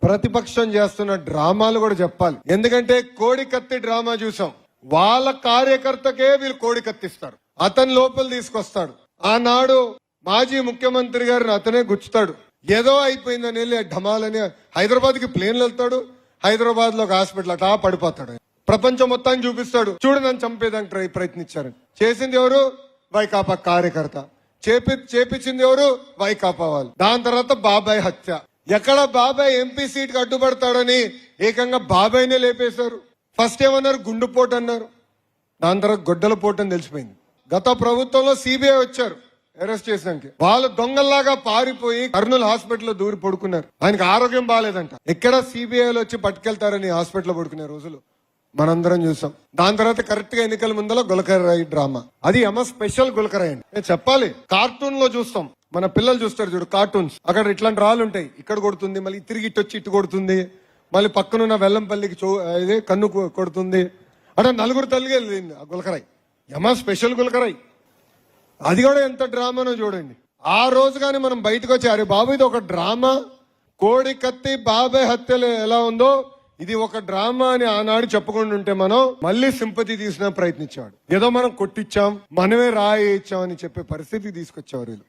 ప్రతిపక్షం చేస్తున్న డ్రామాలు కూడా చెప్పాలి. ఎందుకంటే కోడికత్తి డ్రామా చూసాం. వాళ్ళ కార్యకర్తకే వీళ్ళు కోడికత్తిస్తారు, అతని లోపల తీసుకొస్తాడు. ఆనాడు మాజీ ముఖ్యమంత్రి గారిని అతనే గుచ్చుతాడు. ఏదో అయిపోయిందని వెళ్ళి ఢమాలని హైదరాబాద్ కి ప్లేన్లు వెళ్తాడు. హైదరాబాద్ లో ఒక హాస్పిటల్ అటా పడిపోతాడు. ప్రపంచం మొత్తాన్ని చూపిస్తాడు, చూడు నన్ను చంపేదానికి ప్రయత్నించారు. చేసింది ఎవరు? వైకాపా కార్యకర్త. చేపించింది ఎవరు? వైకాపా వాళ్ళు. దాని తర్వాత బాబాయ్ హత్య. ఎక్కడ బాబాయ్ ఎంపీ సీట్ కి అడ్డుపడతాడని ఏకంగా బాబాయ్నే లేపేశారు. ఫస్ట్ ఏమన్నారు? గుండుపోటు అన్నారు. దాని తర్వాత గొడ్డల పోటు అని తెలిసిపోయింది. గత ప్రభుత్వంలో సిబిఐ వచ్చారు అరెస్ట్ చేసానికి. వాళ్ళు దొంగల్లాగా పారిపోయి కర్నూలు హాస్పిటల్లో దూరి పడుకున్నారు. ఆయనకు ఆరోగ్యం బాగాలేదంట. ఎక్కడ సిబిఐలు వచ్చి పట్టుకెళ్తారని హాస్పిటల్లో పడుకునే రోజులు మనందరం చూసాం. దాని తర్వాత కరెక్ట్ గా ఎన్నికల ముందర గులకరాయి డ్రామా. అది స్పెషల్ గులకరాయి అండి. నేను చెప్పాలి, కార్టూన్ లో చూస్తాం, మన పిల్లలు చూస్తారు చూడు కార్టూన్స్. అక్కడ ఇట్లాంటి రాళ్ళు ఉంటాయి, ఇక్కడ కొడుతుంది, మళ్ళీ తిరిగి ఇటు వచ్చి ఇటు కొడుతుంది, మళ్ళీ పక్కనున్న వెల్లంపల్లికి కన్ను కొడుతుంది. అంటే నలుగురు తల్లిగా వెళ్ళింది ఆ గులకరాయి. స్పెషల్ గులకరాయి. అది కూడా ఎంత డ్రామానో చూడండి. ఆ రోజు కానీ మనం బయటకు వచ్చి అరే బాబు ఇది ఒక డ్రామా, కోడి కత్తి బాబాయ్ హత్యలు ఎలా ఉందో ఇది ఒక డ్రామా అని ఆనాడు చెప్పుకుంటూ ఉంటే మనం మళ్ళీ సింపతి తీసిన ప్రయత్నించేవాడు. ఏదో మనం కొట్టించాం, మనమే రాయి ఇచ్చామని చెప్పే పరిస్థితి తీసుకొచ్చేవారు వీళ్ళు.